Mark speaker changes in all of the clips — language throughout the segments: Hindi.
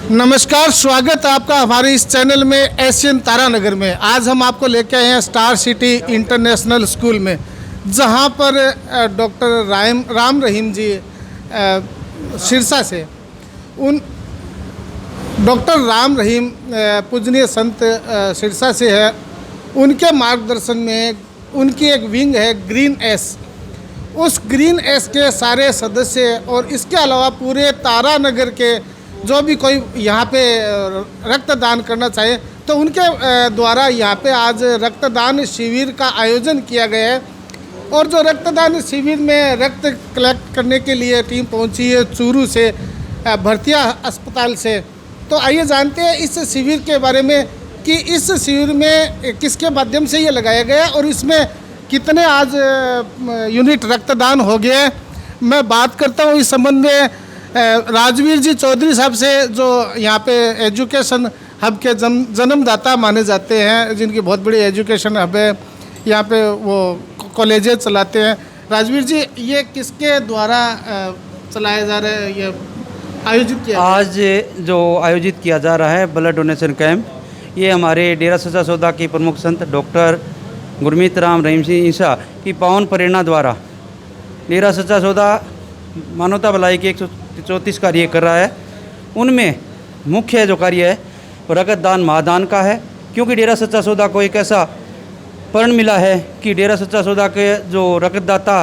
Speaker 1: नमस्कार, स्वागत है आपका हमारे इस चैनल में एशियन तारानगर में। आज हम आपको लेके आए हैं स्टार सिटी इंटरनेशनल स्कूल में, जहां पर डॉक्टर राम रहीम जी सिरसा से उन डॉक्टर राम रहीम पूजनीय संत सिरसा से है। उनके मार्गदर्शन में उनकी एक विंग है ग्रीन एस। उस ग्रीन एस के सारे सदस्य और इसके अलावा पूरे तारानगर के जो भी कोई यहाँ पे रक्तदान करना चाहे तो उनके द्वारा यहाँ पे आज रक्तदान शिविर का आयोजन किया गया है। और जो रक्तदान शिविर में रक्त कलेक्ट करने के लिए टीम पहुँची है चूरू से, भरतिया अस्पताल से। तो आइए जानते हैं इस शिविर के बारे में कि इस शिविर में किसके माध्यम से ये लगाया गया और इसमें कितने आज यूनिट रक्तदान हो गए। मैं बात करता हूँ इस संबंध में राजवीर जी चौधरी साहब से, जो यहाँ पे एजुकेशन हब के जन्मदाता माने जाते हैं, जिनकी बहुत बड़ी एजुकेशन हब है। यहाँ पे वो कॉलेजेस चलाते हैं। राजवीर जी, ये किसके द्वारा चलाया जा रहा है, ये आयोजित किया
Speaker 2: आज जो आयोजित किया जा रहा है ब्लड डोनेशन कैंप, ये हमारे डेरा सच्चा सौदा के प्रमुख संत डॉक्टर गुरमीत राम रहीम सिंह ईसा की पावन प्रेरणा द्वारा डेरा सच्चा सौदा मानवता भलाई के 134 कार्य कर रहा है। उनमें मुख्य जो कार्य है वो रक्तदान महादान का है, क्योंकि डेरा सच्चा सौदा को एक ऐसा प्रण मिला है कि डेरा सच्चा सौदा के जो रक्तदाता,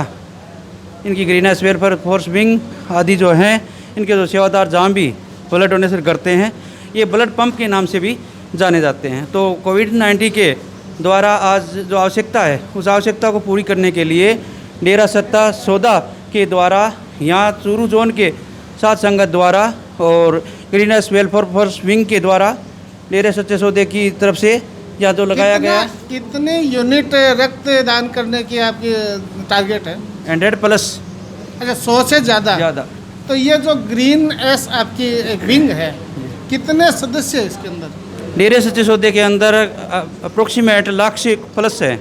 Speaker 2: इनकी ग्रीनहाउस वेलफेयर फोर्स विंग आदि जो हैं, इनके जो सेवादार जहाँ भी ब्लड डोनेशन करते हैं, ये ब्लड पंप के नाम से भी जाने जाते हैं। तो कोविड-19 के द्वारा आज जो आवश्यकता है, उस आवश्यकता को पूरी करने के लिए डेरा सच्चा सौदा के द्वारा यहाँ चूरू जोन के साथ संगत द्वारा और ग्रीनहाउस वेलफेयर फोर्स विंग के द्वारा डेरा सच्चे सौदे की तरफ से यहाँ जो लगाया गया।
Speaker 1: कितने यूनिट रक्तदान करने की आपकी टारगेट है?
Speaker 2: 100+।
Speaker 1: अच्छा, 100 से ज़्यादा। तो ये जो ग्रीन एस आपकी विंग है, कितने सदस्य है इसके अंदर?
Speaker 2: डेरे सच्चे सौदे के अंदर अप्रोक्सीमेट 1,00,000 से प्लस है।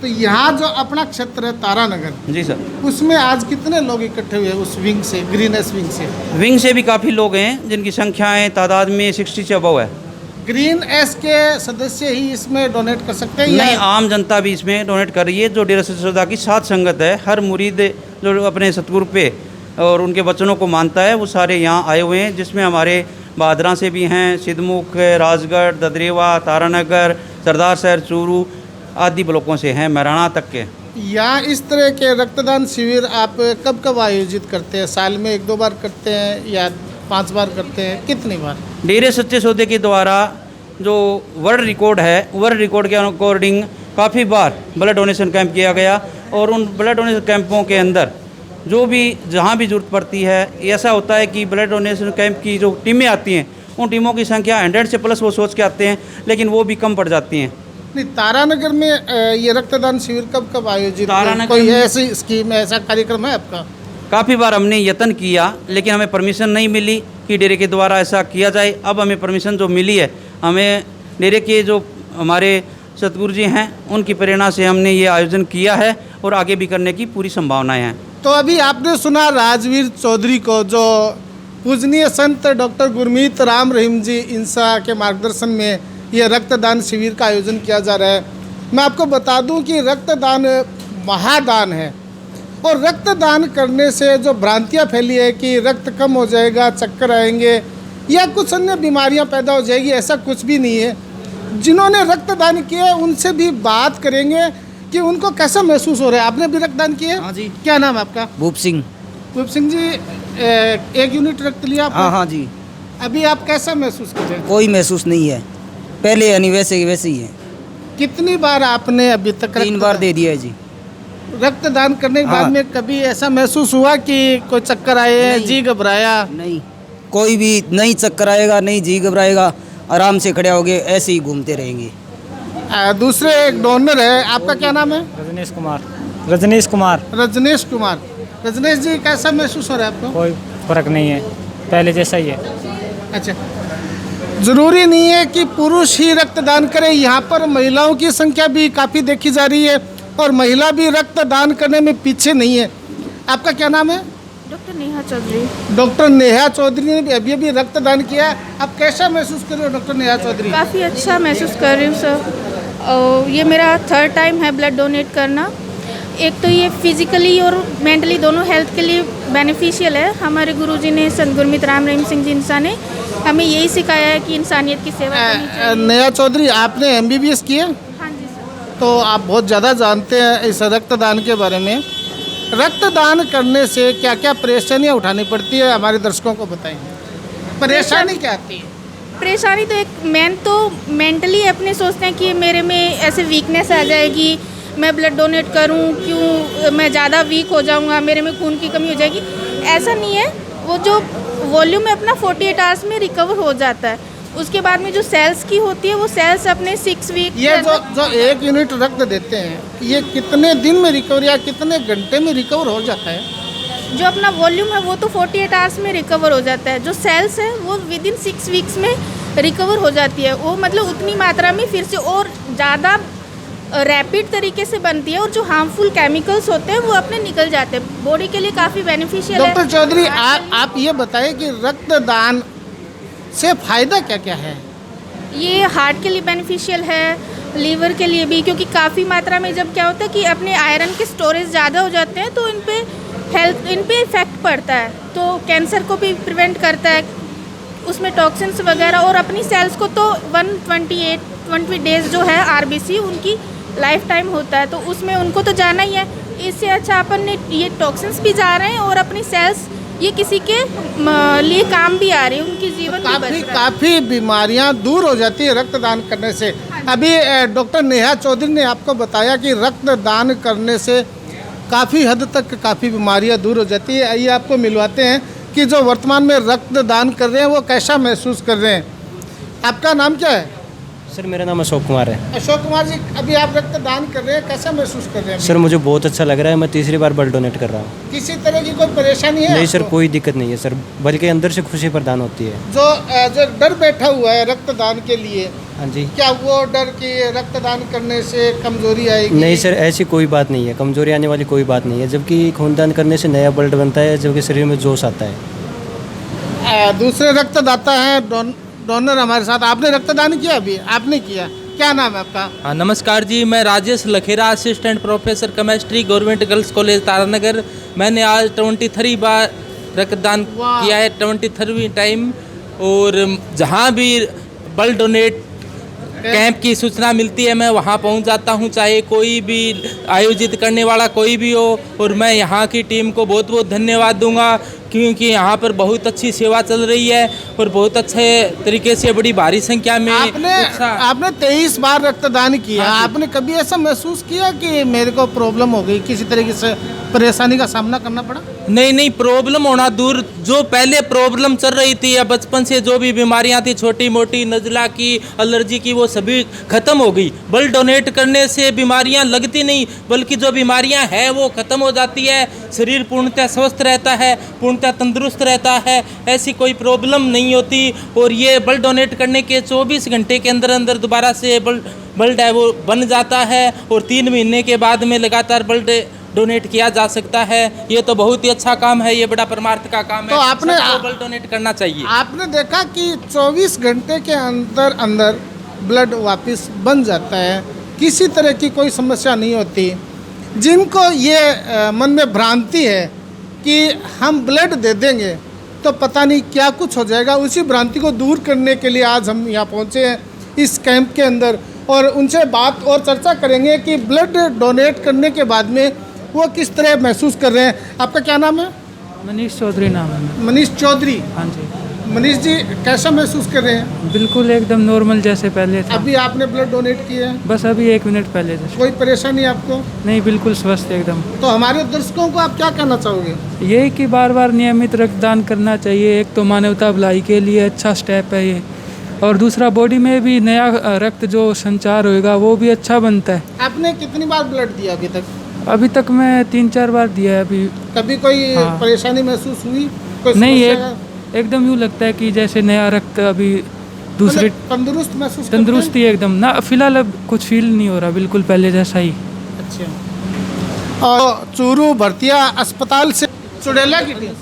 Speaker 1: तो यहाँ जो अपना क्षेत्र है तारानगर,
Speaker 2: जी सर,
Speaker 1: उसमें आज कितने लोग इकट्ठे हुए उस विंग से, ग्रीन एस विंग से?
Speaker 2: विंग से भी काफ़ी लोग हैं, जिनकी संख्याएं तादाद में 60 से अबव है।
Speaker 1: ग्रीन एस के सदस्य ही इसमें डोनेट कर सकते हैं?
Speaker 2: नहीं, आम जनता भी इसमें डोनेट कर रही है। जो डेरा सच्चे सौदा की साथ संगत है, हर मुरीद जो अपने सतगुरु पे और उनके वचनों को मानता है, वो सारे यहाँ आए हुए हैं, जिसमें हमारे बादरा से भी हैं, सिद्धमुख, राजगढ़, ददरेवा, तारानगर, सरदार शहर, चूरू आदि ब्लॉकों से हैं, महराणा तक के।
Speaker 1: यहाँ इस तरह के रक्तदान शिविर आप कब कब आयोजित करते हैं? साल में 1-2 बार करते हैं या 5 बार करते हैं? कितनी बार?
Speaker 2: डेरे सच्चे सौदे के द्वारा जो वर्ल्ड रिकॉर्ड है, वर्ल्ड रिकॉर्ड के अकॉर्डिंग काफ़ी बार ब्लड डोनेशन कैंप किया गया। और उन ब्लड डोनेशन कैंपों के अंदर जो भी जहाँ भी ज़रूरत पड़ती है, ऐसा होता है कि ब्लड डोनेशन कैंप की जो टीमें आती हैं, उन टीमों की संख्या 100 से प्लस वो सोच के आते हैं, लेकिन वो भी कम पड़ जाती हैं।
Speaker 1: नहीं, तारानगर में ये रक्तदान शिविर कब कब आयोजित? कोई ऐसी स्कीम, ऐसा कार्यक्रम है आपका?
Speaker 2: काफ़ी बार हमने यत्न किया, लेकिन हमें परमिशन नहीं मिली कि डेरे के द्वारा ऐसा किया जाए। अब हमें परमिशन जो मिली है, हमें डेरे के जो हमारे सतगुरु जी हैं, उनकी प्रेरणा से हमने ये आयोजन किया है और आगे भी करने की पूरी संभावनाएं हैं।
Speaker 1: तो अभी आपने सुना राजवीर चौधरी को, जो पूजनीय संत डॉक्टर गुरमीत राम रहीम जी इंसा के मार्गदर्शन में ये रक्तदान शिविर का आयोजन किया जा रहा है। मैं आपको बता दूं कि रक्तदान महादान है, और रक्तदान करने से जो भ्रांतियाँ फैली है कि रक्त कम हो जाएगा, चक्कर आएंगे या कुछ अन्य बीमारियाँ पैदा हो जाएगी, ऐसा कुछ भी नहीं है। जिन्होंने रक्तदान किया उनसे भी बात करेंगे कि उनको कैसा महसूस हो रहा है। आपने भी रक्तदान किया?
Speaker 3: हाँ जी।
Speaker 1: क्या नाम है आपका?
Speaker 3: भूप सिंह।
Speaker 1: भूप सिंह जी, 1 यूनिट रक्त लिया आपने?
Speaker 3: हाँ जी।
Speaker 1: अभी आप कैसा महसूस कर रहे हैं?
Speaker 3: कोई महसूस नहीं है, पहले यानी वैसे ही है।
Speaker 1: कितनी बार आपने अभी तक
Speaker 3: 3 बार दे दिया है जी।
Speaker 1: रक्तदान करने के बाद में कभी ऐसा महसूस हुआ कि कोई चक्कर आए, जी घबराया?
Speaker 3: नहीं, कोई भी नहीं चक्कर आएगा, नहीं जी घबराएगा, आराम से खड़े होगे, ऐसे ही घूमते रहेंगे।
Speaker 1: दूसरे एक डोनर है, आपका क्या नाम है?
Speaker 4: रजनीश कुमार। रजनीश कुमार। रजनीश जी, कैसा महसूस हो रहा है आपको? कोई फर्क नहीं है, पहले जैसा ही है।
Speaker 1: अच्छा, ज़रूरी नहीं है कि पुरुष ही रक्तदान करें, यहाँ पर महिलाओं की संख्या भी काफ़ी देखी जा रही है और महिला भी रक्तदान करने में पीछे नहीं है। आपका क्या नाम है?
Speaker 5: डॉक्टर नेहा चौधरी।
Speaker 1: डॉक्टर नेहा चौधरी ने भी अभी रक्तदान किया। आप कैसा महसूस कर रहे हो डॉक्टर नेहा चौधरी?
Speaker 5: काफ़ी अच्छा महसूस कर रही हूँ सर। ये मेरा 3rd टाइम है ब्लड डोनेट करना। एक तो ये फिजिकली और मेंटली दोनों हेल्थ के लिए बेनिफिशियल है। हमारे गुरुजी ने संत गुरमीत राम रहीम सिंह जी इंसा ने हमें यही सिखाया है कि इंसानियत की सेवा करनी चाहिए।
Speaker 1: नेहा चौधरी, आपने MBBS किया,
Speaker 5: हाँ जी सर।
Speaker 1: तो आप बहुत ज़्यादा जानते हैं इस रक्तदान के बारे में। रक्तदान करने से क्या क्या परेशानियाँ उठानी पड़ती है, हमारे दर्शकों को बताएंगे। परेशानी क्या आती है?
Speaker 5: परेशानी तो एक मेन तो मेंटली अपने सोचते हैं कि मेरे में ऐसे वीकनेस आ जाएगी, मैं ब्लड डोनेट करूं, क्यों मैं ज़्यादा वीक हो जाऊंगा, मेरे में खून की कमी हो जाएगी। ऐसा नहीं है, वो जो वॉल्यूम है अपना 48 आवर्स में रिकवर हो जाता है। उसके बाद में जो सेल्स की होती है वो सेल्स अपने 6 वीक।
Speaker 1: ये जो 1 यूनिट रक्त देते हैं, ये कितने दिन में रिकवर या कितने घंटे में रिकवर हो जाता है?
Speaker 5: जो अपना वॉल्यूम है वो तो 48 आवर्स में रिकवर हो जाता है। जो सेल्स है वो विदिन 6 वीक्स में रिकवर हो जाती है। वो मतलब उतनी मात्रा में फिर से और ज़्यादा रैपिड तरीके से बनती है और जो हार्मफुल केमिकल्स होते हैं वो अपने निकल जाते हैं। बॉडी के लिए काफ़ी बेनिफिशियल है।
Speaker 1: डॉक्टर चौधरी, आप ये बताएं कि रक्तदान से फ़ायदा क्या क्या है?
Speaker 5: ये हार्ट के लिए बेनिफिशियल है, लीवर के लिए भी, क्योंकि काफ़ी मात्रा में जब क्या होता है कि अपने आयरन के स्टोरेज ज़्यादा हो जाते हैं तो इन पे इफेक्ट पड़ता है। तो कैंसर को भी प्रिवेंट करता है उसमें टॉक्सिन्स वगैरह। और अपनी सेल्स को तो 120 डेज जो है RBC उनकी लाइफ टाइम होता है, तो उसमें उनको तो जाना ही है। इससे अच्छा अपन ने ये टॉक्सिन्स भी जा रहे हैं और अपनी सेल्स ये किसी के लिए काम भी आ रही है, उनकी जीवन भी बच रहा है।
Speaker 1: काफ़ी बीमारियां दूर हो जाती है रक्तदान करने से। अभी डॉक्टर नेहा चौधरी ने आपको बताया कि रक्तदान करने से काफ़ी हद तक काफ़ी बीमारियां दूर हो जाती है। आइए आपको मिलवाते हैं कि जो वर्तमान में रक्तदान कर रहे हैं वो कैसा महसूस कर रहे हैं। आपका नाम क्या है?
Speaker 6: सर मेरा नाम अशोक कुमार है।
Speaker 1: अशोक कुमार जी, अभी आप रक्तदान कर रहे हैं, कैसा महसूस कर रहे हैं?
Speaker 6: सर मुझे बहुत अच्छा लग रहा है, मैं 3री बार ब्लड डोनेट कर रहा हूँ।
Speaker 1: किसी तरह की कोई परेशानी है?
Speaker 6: नहीं सर,
Speaker 1: आपको?
Speaker 6: कोई दिक्कत नहीं है सर, बल्कि अंदर से खुशी प्रदान होती है।
Speaker 1: जो डर बैठा हुआ है रक्तदान के लिए,
Speaker 6: हाँ जी।
Speaker 1: क्या वो डर कि रक्तदान करने से कमजोरी आएगी?
Speaker 6: नहीं सर, ऐसी कोई बात नहीं है, कमजोरी आने वाली कोई बात नहीं है। जबकि खूनदान करने से नया ब्लड बनता है, जबकि शरीर में जोश आता है।
Speaker 1: दूसरे रक्तदाता हैं, डोनर हमारे साथ। आपने रक्तदान किया? अभी आपने किया? क्या नाम है आपका?
Speaker 7: हाँ नमस्कार जी, मैं Rajesh Lakhera, assistant professor chemistry, government girls college Taranagar. मैंने आज 23 बार रक्तदान किया है, 23वीं टाइम। और जहाँ भी ब्लड डोनेट कैंप की सूचना मिलती है मैं वहाँ पहुँच जाता हूँ, चाहे कोई भी आयोजित करने वाला कोई भी हो। और मैं यहाँ की टीम को बहुत बहुत धन्यवाद दूंगा, क्योंकि यहाँ पर बहुत अच्छी सेवा चल रही है और बहुत अच्छे तरीके से बड़ी भारी संख्या में
Speaker 1: आपने 23 बार रक्तदान किया।
Speaker 7: हाँ,
Speaker 1: आपने कभी ऐसा महसूस किया कि मेरे को प्रॉब्लम हो गई, किसी तरीके से परेशानी का सामना करना पड़ा?
Speaker 7: नहीं, प्रॉब्लम होना दूर, जो पहले प्रॉब्लम चल रही थी या बचपन से जो भी बीमारियां थी, छोटी मोटी नज़ला की, एलर्जी की, वो सभी खत्म हो गई। ब्लड डोनेट करने से बीमारियां लगती नहीं, बल्कि जो बीमारियां हैं वो खत्म हो जाती है। शरीर पूर्णतः स्वस्थ रहता है, पूर्णतः तंदुरुस्त रहता है, ऐसी कोई प्रॉब्लम नहीं होती। और ये ब्लड डोनेट करने के 24 घंटे के अंदर अंदर दोबारा से ब्लड है वो बन जाता है और 3 महीने के बाद में लगातार ब्लड डोनेट किया जा सकता है। ये तो बहुत ही अच्छा काम है, ये बड़ा परमार्थ का काम है।
Speaker 1: तो आपने
Speaker 7: ब्लड डोनेट करना चाहिए।
Speaker 1: आपने देखा कि 24 घंटे के अंदर अंदर ब्लड वापस बन जाता है, किसी तरह की कोई समस्या नहीं होती। जिनको ये मन में भ्रांति है कि हम ब्लड दे देंगे तो पता नहीं क्या कुछ हो जाएगा, उसी भ्रांति को दूर करने के लिए आज हम यहाँ पहुँचे हैं इस कैंप के अंदर, और उनसे बात और चर्चा करेंगे कि ब्लड डोनेट करने के बाद में वो किस तरह महसूस कर रहे हैं। आपका क्या नाम है?
Speaker 4: मनीष चौधरी नाम है।
Speaker 1: मनीष चौधरी।
Speaker 4: हाँ जी।
Speaker 1: मनीष जी, कैसा महसूस कर रहे हैं?
Speaker 4: बिल्कुल एकदम नॉर्मल जैसे पहले था।
Speaker 1: अभी आपने ब्लड डोनेट किया है?
Speaker 4: बस अभी 1 मिनट पहले से।
Speaker 1: कोई परेशानी आपको?
Speaker 4: नहीं, बिल्कुल स्वस्थ एकदम।
Speaker 1: तो हमारे दर्शकों को आप क्या कहना चाहोगे?
Speaker 4: यही कि बार बार नियमित रक्तदान करना चाहिए। एक तो मानवता भलाई के लिए अच्छा स्टेप है ये, और दूसरा बॉडी में भी नया रक्त जो संचार होएगा वो भी अच्छा बनता है।
Speaker 1: आपने कितनी बार ब्लड दिया अभी तक?
Speaker 4: अभी तक मैं 3-4 बार दिया है। अभी
Speaker 1: कभी कोई परेशानी महसूस हुई? कोई
Speaker 4: नहीं,
Speaker 1: समस्या?
Speaker 4: एकदम यूँ लगता है कि जैसे नया रक्त अभी दूसरे
Speaker 1: तंदुरुस्त महसूस करते हैं?
Speaker 4: तंदुरुस्ती एकदम ना, फिलहाल अब कुछ फील नहीं हो रहा, बिल्कुल पहले जैसा ही।
Speaker 1: अच्छा। और चूरू भरतिया अस्पताल से चुड़ैला की टीम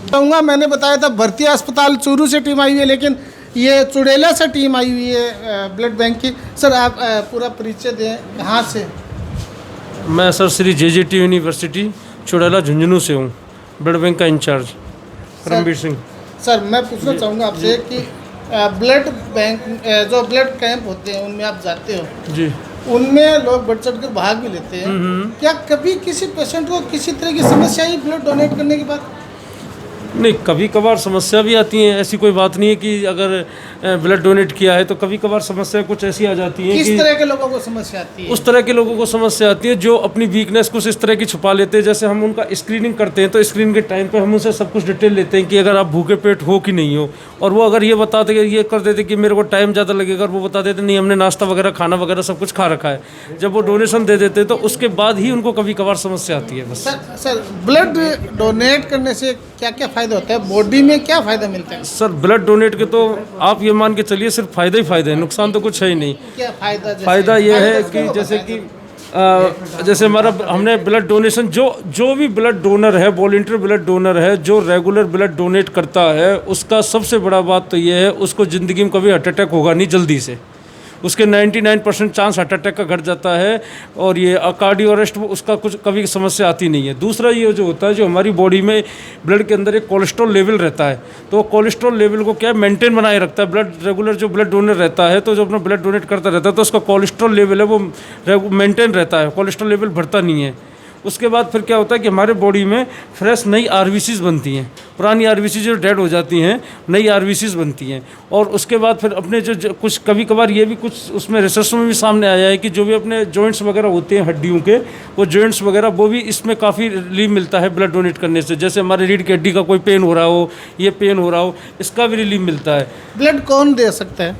Speaker 1: कहूँगा, मैंने बताया था भर्ती अस्पताल चूरू से टीम आई हुई है, लेकिन ये चुड़ैला से टीम आई हुई है ब्लड बैंक की। सर आप पूरा परिचय दें, कहाँ से?
Speaker 8: मैं sir Shri JJT university Chudela Jhunjhunu से हूँ, ब्लड बैंक का इंचार्ज परमवीर सिंह।
Speaker 1: सर मैं पूछना चाहूँगा आपसे कि ब्लड बैंक जो ब्लड कैंप होते हैं उनमें आप जाते हो
Speaker 8: जी,
Speaker 1: उनमें लोग बढ़ चढ़ कर भाग भी लेते हैं, क्या कभी किसी पेशेंट को किसी तरह की समस्या आई ब्लड डोनेट करने के बाद?
Speaker 8: नहीं, कभी कभार समस्या भी आती है, ऐसी कोई बात नहीं है कि अगर ब्लड डोनेट किया है तो कभी कभार समस्या कुछ ऐसी आ जाती है
Speaker 1: किस
Speaker 8: कि
Speaker 1: तरह के लोगों को समस्या आती है?
Speaker 8: उस तरह के लोगों को समस्या आती है जो अपनी वीकनेस कुछ इस तरह की छुपा लेते हैं। जैसे हम उनका स्क्रीनिंग करते हैं तो स्क्रीन के टाइम पे हम उनसे सब कुछ डिटेल लेते हैं कि अगर आप भूखे पेट हो कि नहीं हो, और वो अगर ये बताते ये कर देते कि मेरे को टाइम ज़्यादा लगेगा, और वो बता देते नहीं हमने नाश्ता वगैरह खाना वगैरह सब कुछ खा रखा है, जब वो डोनेशन दे देते हैं तो उसके बाद ही उनको कभी कभार समस्या आती है। बस
Speaker 1: सर ब्लड डोनेट करने से क्या क्या फ़ायदा होता है, बॉडी में क्या फ़ायदा मिलता है?
Speaker 8: सर ब्लड डोनेट के तो आप ये मान के चलिए सिर्फ फायदा ही फायदा है, नुकसान तो कुछ है ही नहीं।
Speaker 1: क्या फ़ायदा?
Speaker 8: फ़ायदा ये है कि जैसे कि जैसे हमारा हमने ब्लड डोनेशन जो भी ब्लड डोनर है, वॉलंटियर ब्लड डोनर है, जो रेगुलर ब्लड डोनेट करता है, उसका सबसे बड़ा बात तो ये है उसको ज़िंदगी में कभी हार्ट अटैक होगा नहीं जल्दी से। उसके 99% चांस हार्ट अटैक का घट जाता है, और ये कार्डियो अरेस्ट उसका कुछ कभी समस्या आती नहीं है। दूसरा ये जो होता है, जो हमारी बॉडी में ब्लड के अंदर एक कोलेस्ट्रॉल लेवल रहता है, तो वो कोलेस्ट्रॉल लेवल को क्या मेंटेन बनाए रखता है। ब्लड रेगुलर जो ब्लड डोनर रहता है, तो जो अपना ब्लड डोनेट करता रहता है, तो उसका कोलेस्ट्रॉल लेवल है वो मेंटेन रहता है, कोलेस्ट्रॉल लेवल बढ़ता नहीं है। उसके बाद फिर क्या होता है कि हमारे बॉडी में फ्रेश नई RBCs बनती हैं, पुरानी RBCs जो डेड हो जाती हैं नई RBCs बनती हैं। और उसके बाद फिर अपने जो कुछ कभी कभार ये भी कुछ उसमें रिसर्च में भी सामने आया है कि जो भी अपने जॉइंट्स वगैरह होते हैं हड्डियों के, वो जॉइंट्स वगैरह वो भी इसमें काफ़ी रिलीफ मिलता है ब्लड डोनेट करने से। जैसे हमारे रीढ़ की हड्डी का कोई पेन हो रहा हो, ये पेन हो रहा हो, इसका भी रिलीफ मिलता है।
Speaker 1: ब्लड कौन दे सकता है?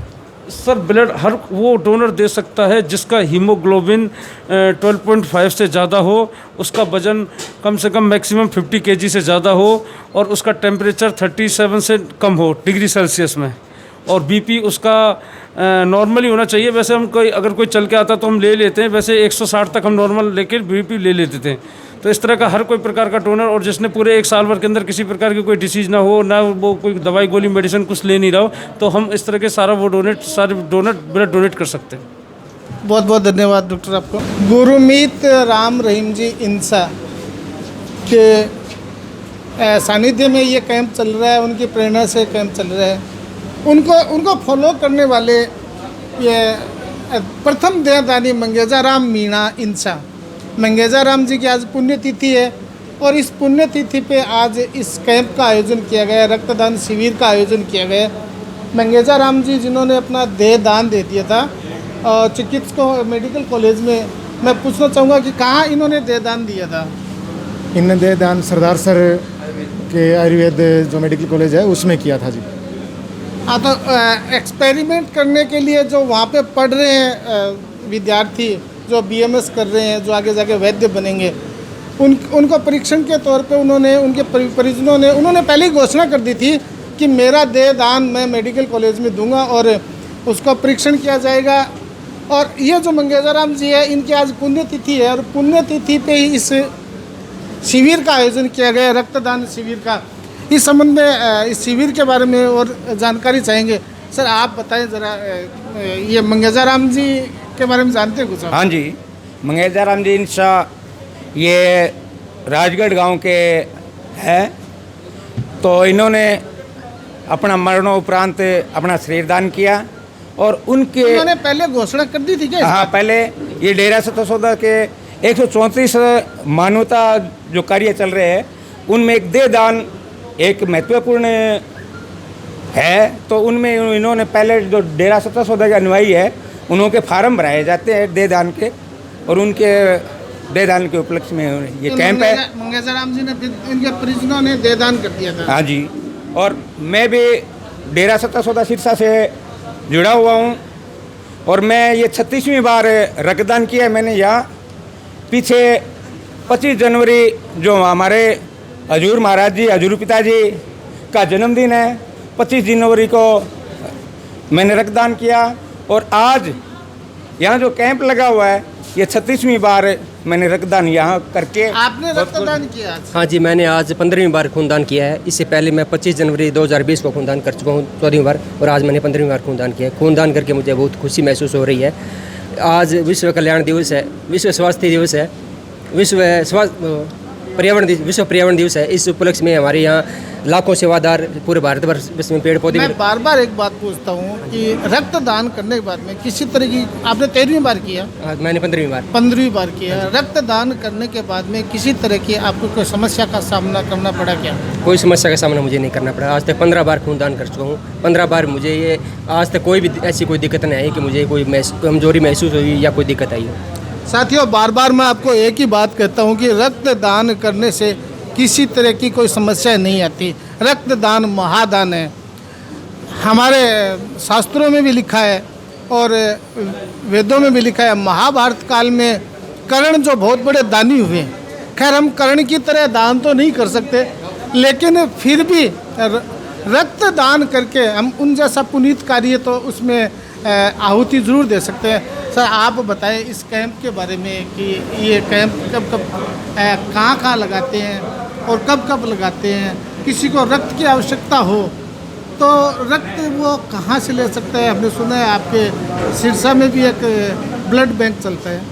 Speaker 8: सर ब्लड हर वो डोनर दे सकता है जिसका हीमोग्लोबिन 12.5 से ज़्यादा हो, उसका वज़न कम से कम मैक्सिमम 50 kg से ज़्यादा हो, और उसका टेम्परेचर 37 से कम हो डिग्री सेल्सियस में, और BP उसका नॉर्मली होना चाहिए। वैसे हम अगर कोई चल के आता तो हम ले लेते हैं, वैसे 160 तक हम नॉर्मल लेकर BP ले लेते थे। तो इस तरह का हर कोई प्रकार का डोनर, और जिसने पूरे 1 साल भर के अंदर किसी प्रकार की कोई डिसीज़ ना हो, ना वो कोई दवाई गोली मेडिसिन कुछ ले नहीं रहा हो, तो हम इस तरह के सारे डोनर ब्लड डोनेट कर सकते हैं।
Speaker 1: बहुत बहुत धन्यवाद डॉक्टर आपको। गुरमीत राम रहीम जी इंसा के सानिध्य में ये कैंप चल रहा है, उनकी प्रेरणा से कैंप चल रहा है। उनको फॉलो करने वाले ये प्रथम देहदानी मंगेजा राम मीणा इंसा, मंगेजा राम जी की आज पुण्यतिथि है, और इस पुण्यतिथि पे आज इस कैंप का आयोजन किया गया है, रक्तदान शिविर का आयोजन किया गया है। मंगेजा राम जी जिन्होंने अपना देह दान दे दिया था चिकित्सकों मेडिकल कॉलेज में, मैं पूछना चाहूँगा कि कहाँ इन्होंने देह दान दिया था?
Speaker 9: इन्होंने देह दान सरदार सर के आयुर्वेद जो मेडिकल कॉलेज है उसमें किया था जी।
Speaker 1: हाँ, तो एक्सपेरिमेंट करने के लिए जो वहाँ पे पढ़ रहे हैं विद्यार्थी, जो BMS कर रहे हैं, जो आगे जाके वैद्य बनेंगे, उनको परीक्षण के तौर पे उन्होंने, उनके परिजनों ने, उन्होंने पहले ही घोषणा कर दी थी कि मेरा देह दान मैं मेडिकल कॉलेज में दूंगा और उसका परीक्षण किया जाएगा। और ये जो मंगेजा राम जी है, इनकी आज पुण्यतिथि है, और पुण्यतिथि पे ही इस शिविर का आयोजन किया गया, रक्तदान शिविर का। इस संबंध में इस शिविर के बारे में और जानकारी चाहेंगे। सर आप बताएं ज़रा, ये मंगेजा राम जी के बारे में जानते हैं कुछ?
Speaker 10: हाँ जी, मंगेजा राम जी इंसा ये राजगढ़ गांव के हैं। तो इन्होंने अपना मरणोपरांत अपना शरीर दान किया, और उन्होंने
Speaker 1: पहले घोषणा कर दी थी क्या?
Speaker 10: हाँ, पहले ये डेरा सच्चा सौदा के 134 मानवता जो कार्य चल रहे हैं उनमें एक देह दान एक महत्वपूर्ण है। तो उनमें इन्होंने पहले जो डेरा सच्चा सौदा के अनुयायी है उन्हों के फार्म भराए जाते हैं देह दान के, और उनके देह दान के उपलक्ष्य में ये कैंप है।
Speaker 1: मंगेजा राम जी ने, इनके परिजनों ने देह दान कर दिया था।
Speaker 10: हाँ जी, और मैं भी डेरा सच्चा सौदा सिरसा से जुड़ा हुआ हूँ, और मैं ये 36वीं बार रक्तदान किया है मैंने यहाँ। पीछे 25 जनवरी जो हमारे हजूर महाराज जी, हजूर पिताजी का जन्मदिन है, 25 जनवरी को मैंने रक्तदान किया। और आज यहाँ जो कैंप लगा हुआ है ये 36वीं बार मैंने रक्तदान यहाँ करके।
Speaker 1: आपने रक्तदान किया आज?
Speaker 11: हाँ जी, मैंने आज 15वीं बार खूनदान किया है। इससे पहले मैं 25 जनवरी 2020 को खूनदान कर चुका हूँ 14वीं बार, और आज मैंने 15वीं बार खूनदान किया है। खूनदान करके मुझे बहुत खुशी महसूस हो रही है। आज विश्व कल्याण दिवस है, विश्व स्वास्थ्य दिवस है, विश्व पर्यावरण दिवस है। इस उपलक्ष्य में हमारे यहाँ लाखों सेवादार पूरे भारतवर्ष में पेड़ पौधे।
Speaker 1: मैं बार बार एक बात पूछता हूँ कि रक्तदान करने के बाद में किसी तरह की, आपने 13वीं बार किया?
Speaker 11: मैंने
Speaker 1: 15वीं बार किया। रक्तदान करने के बाद में किसी तरह की आपको कोई समस्या का सामना करना पड़ा क्या?
Speaker 11: कोई समस्या का सामना मुझे नहीं करना पड़ा। आज तक 15 बार खूनदान कर चुका हूँ। 15 बार मुझे ये आज तक कोई भी ऐसी कोई दिक्कत नहीं आई कि मुझे कोई कमजोरी महसूस हुई या कोई दिक्कत आई हो।
Speaker 1: साथियों, बार बार मैं आपको एक ही बात कहता हूँ कि रक्तदान करने से किसी तरह की कोई समस्या नहीं आती। रक्तदान महादान है, हमारे शास्त्रों में भी लिखा है और वेदों में भी लिखा है। महाभारत काल में कर्ण जो बहुत बड़े दानी हुए, खैर हम कर्ण की तरह दान तो नहीं कर सकते, लेकिन फिर भी रक्तदान करके हम उन जैसा पुनीत कार्य तो उसमें आहुति ज़रूर दे सकते हैं। सर, आप बताएं इस कैंप के बारे में कि ये कैंप कब कब कहाँ लगाते हैं और कब कब लगाते हैं। किसी को रक्त की आवश्यकता हो तो रक्त वो कहाँ से ले सकता है? हमने सुना है आपके सिरसा में भी एक ब्लड बैंक चलता है।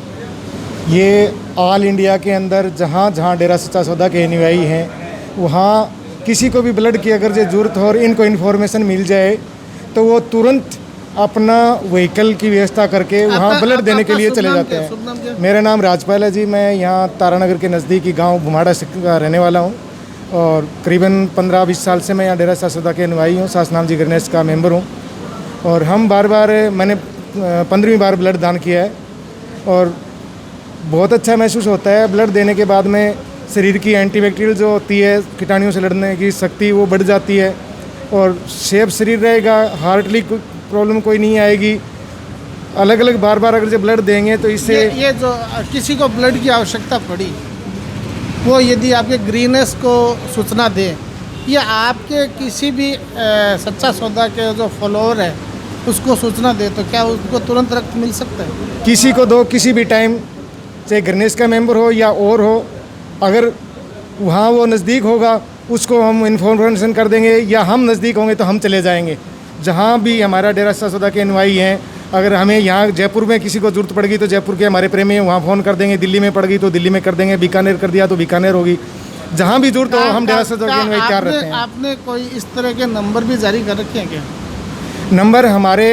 Speaker 9: ये ऑल इंडिया के अंदर जहाँ जहाँ डेरा सच्चा सौदा के अनुयायी हैं, वहाँ किसी को भी ब्लड की अगर ज़रूरत हो और इनको इन्फॉर्मेशन मिल जाए तो वो तुरंत अपना व्हीकल की व्यवस्था करके वहाँ ब्लड देने के लिए चले जाते हैं। मेरा नाम राजपाल है जी। मैं यहाँ तारानगर के नज़दीकी गांव भुमाड़ा का रहने वाला हूँ और करीबन 15-20 साल से मैं यहाँ डेरा सच्चा सौदा के अनुयायी हूँ, सासनाम जी गणेश का मेंबर हूँ। और हम मैंने 15वीं बार ब्लड दान किया है और बहुत अच्छा महसूस होता है। ब्लड देने के बाद में शरीर की एंटीबैक्टीरियल जो होती है, कीटाणुओं से लड़ने की शक्ति, वो बढ़ जाती है और सेफ शरीर रहेगा। हार्टली प्रॉब्लम कोई नहीं आएगी। अलग अलग बार बार अगर जब ब्लड देंगे तो इससे
Speaker 1: ये जो किसी को ब्लड की आवश्यकता पड़ी, वो यदि आपके ग्रीनेस को सूचना दें या आपके किसी भी सच्चा सौदा के जो फॉलोअर है उसको सूचना दे, तो क्या उसको तुरंत रक्त मिल सकता है?
Speaker 9: किसी को दो, किसी भी टाइम, चाहे गणेश का मेंबर हो या और हो, अगर वहाँ वो नज़दीक होगा उसको हम इन्फॉर्मेशन कर देंगे, या हम नज़दीक होंगे तो हम चले जाएंगे। जहाँ भी हमारा डेरा सच्चा सौदा के अनुयायी हैं, अगर हमें यहाँ जयपुर में किसी को ज़रूरत पड़ेगी तो जयपुर के हमारे प्रेमी हैं, वहाँ फ़ोन कर देंगे। दिल्ली में पड़ेगी तो दिल्ली में कर देंगे। बीकानेर कर दिया तो बीकानेर होगी। जहाँ भी ज़रूरत हो हम डेरा सच्चा सौदा के अनुयायी तैयार रहते हैं।
Speaker 1: आपने कोई इस तरह के नंबर भी जारी कर रखे हैं क्या?
Speaker 9: नंबर हमारे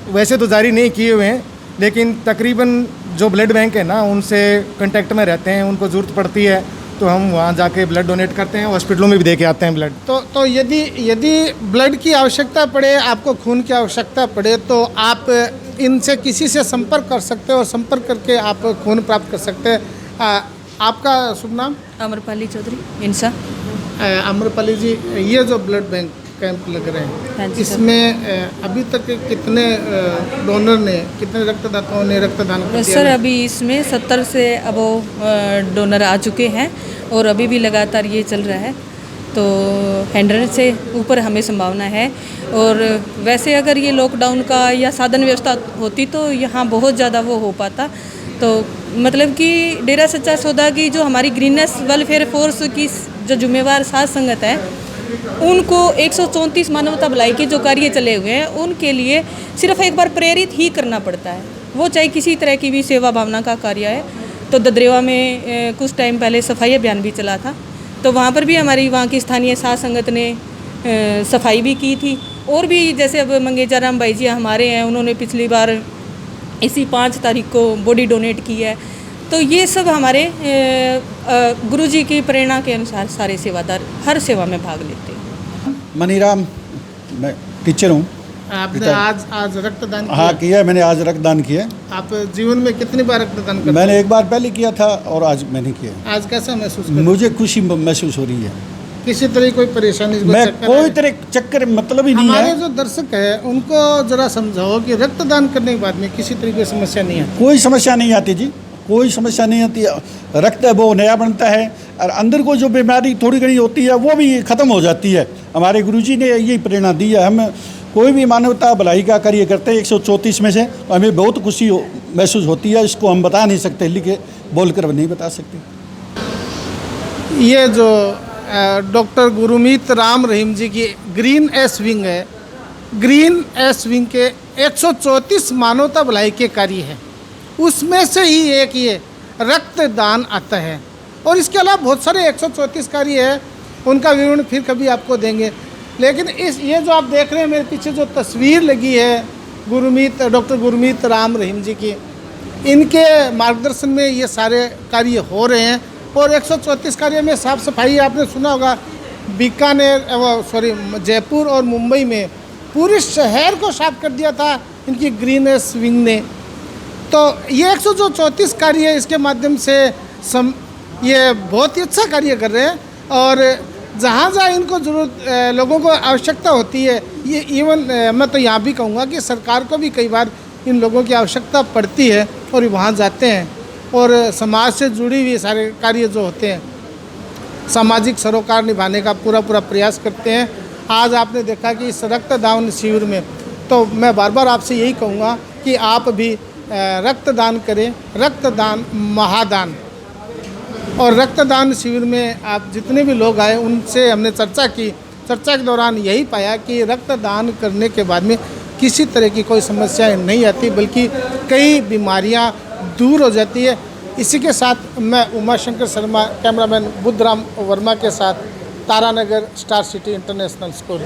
Speaker 9: वैसे तो जारी नहीं किए हुए हैं, लेकिन तकरीबन जो ब्लड बैंक है ना, उनसे कांटेक्ट में रहते हैं। उनको ज़रूरत पड़ती है तो हम वहाँ जाके ब्लड डोनेट करते हैं। हॉस्पिटलों में भी दे के आते हैं ब्लड।
Speaker 1: तो यदि ब्लड की आवश्यकता पड़े, आपको खून की आवश्यकता पड़े, तो आप इनसे किसी से संपर्क कर सकते हो और संपर्क करके आप खून प्राप्त कर सकते हैं। आपका शुभ नाम?
Speaker 12: अमरपाली चौधरी इंसा।
Speaker 1: अमरपाली जी, ये जो ब्लड बैंक कैंप लग रहे हैं,
Speaker 12: हाँ जी,
Speaker 1: इसमें अभी तक कितने डोनर ने, कितने रक्तदाताओं ने रक्तदान किया?
Speaker 12: सर, अभी इसमें 70 से अबव डोनर आ चुके हैं और अभी भी लगातार ये चल रहा है, तो 100 से ऊपर हमें संभावना है। और वैसे अगर ये लॉकडाउन का या साधन व्यवस्था होती तो यहाँ बहुत ज़्यादा वो हो पाता। तो मतलब कि डेरा सच्चा सौदा की जो हमारी ग्रीनेस वेलफेयर फोर्स की जो जिम्मेवार साध संगत है, उनको 134 मानवता भलाई के जो कार्य चले हुए हैं, उनके लिए सिर्फ एक बार प्रेरित ही करना पड़ता है। वो चाहे किसी तरह की भी सेवा भावना का कार्य है। तो ददरेवा में कुछ टाइम पहले सफाई अभियान भी चला था, तो वहाँ पर भी हमारी वहाँ की स्थानीय साध संगत ने सफाई भी की थी। और भी जैसे अब मंगेजा राम भाई जी हमारे हैं, उन्होंने पिछली बार इसी 5 तारीख को बॉडी डोनेट की है। तो ये सब हमारे गुरुजी की प्रेरणा के अनुसार सारे सेवादार हर सेवा में भाग लेते हैं।
Speaker 13: मनीराम, मैं टीचर हूँ।
Speaker 1: आपने आज रक्तदान किया?
Speaker 13: हाँ, किया। मैंने आज रक्तदान किया।
Speaker 1: आप जीवन में कितनी बार रक्तदान करते हैं?
Speaker 13: मैंने एक बार पहले किया था और आज मैंने किया।
Speaker 1: आज कैसा महसूस करते हैं?
Speaker 13: मुझे खुशी महसूस हो रही है।
Speaker 1: किसी तरह की कोई परेशानी?
Speaker 13: मैं कोई तरह चक्कर मतलब ही नहीं है।
Speaker 1: हमारे जो दर्शक है उनको जरा समझाओ कि रक्तदान करने के बाद में किसी तरह की समस्या नहीं आती।
Speaker 13: कोई समस्या नहीं आती जी, कोई समस्या नहीं आती। रक्त वो नया बनता है और अंदर को जो बीमारी थोड़ी घनी होती है वो भी ख़त्म हो जाती है। हमारे गुरुजी ने यही प्रेरणा दी है। हम कोई भी मानवता भलाई का कार्य करते हैं 134 में से, तो हमें बहुत खुशी महसूस होती है। इसको हम बता नहीं सकते, लिखे बोल कर नहीं बता सकते।
Speaker 1: ये जो डॉक्टर गुरमीत राम रहीम जी की ग्रीन एस विंग है, ग्रीन एस विंग के 134 मानवता भलाई के कार्य है, उसमें से ही एक ये रक्तदान आता है। और इसके अलावा बहुत सारे 134 कार्य है, उनका विवरण फिर कभी आपको देंगे। लेकिन ये जो आप देख रहे हैं मेरे पीछे जो तस्वीर लगी है डॉक्टर गुरमीत राम रहीम जी की, इनके मार्गदर्शन में ये सारे कार्य हो रहे हैं। और 134 कार्य में साफ़ सफाई आपने सुना होगा, जयपुर और मुंबई में पूरे शहर को साफ कर दिया था इनकी ग्रीन एस विंग ने। तो ये 134 कार्य है, इसके माध्यम से ये बहुत ही अच्छा कार्य कर रहे हैं। और जहाँ जहाँ इनको ज़रूरत लोगों को आवश्यकता होती है, ये इवन मैं तो यहाँ भी कहूँगा कि सरकार को भी कई बार इन लोगों की आवश्यकता पड़ती है और वहाँ जाते हैं और समाज से जुड़ी हुई सारे कार्य जो होते हैं, सामाजिक सरोकार निभाने का पूरा प्रयास करते हैं। आज आपने देखा कि इस रक्तदान शिविर में, तो मैं बार बार आपसे यही कहूँगा कि आप भी रक्तदान करें, रक्तदान महादान। और रक्तदान शिविर में आप जितने भी लोग आए उनसे हमने चर्चा की, चर्चा के दौरान यही पाया कि रक्तदान करने के बाद में किसी तरह की कोई समस्याएं नहीं आती, बल्कि कई बीमारियां दूर हो जाती है। इसी के साथ मैं उमाशंकर शर्मा, कैमरामैन बुद्धराम वर्मा के साथ, Taranagar star city international school.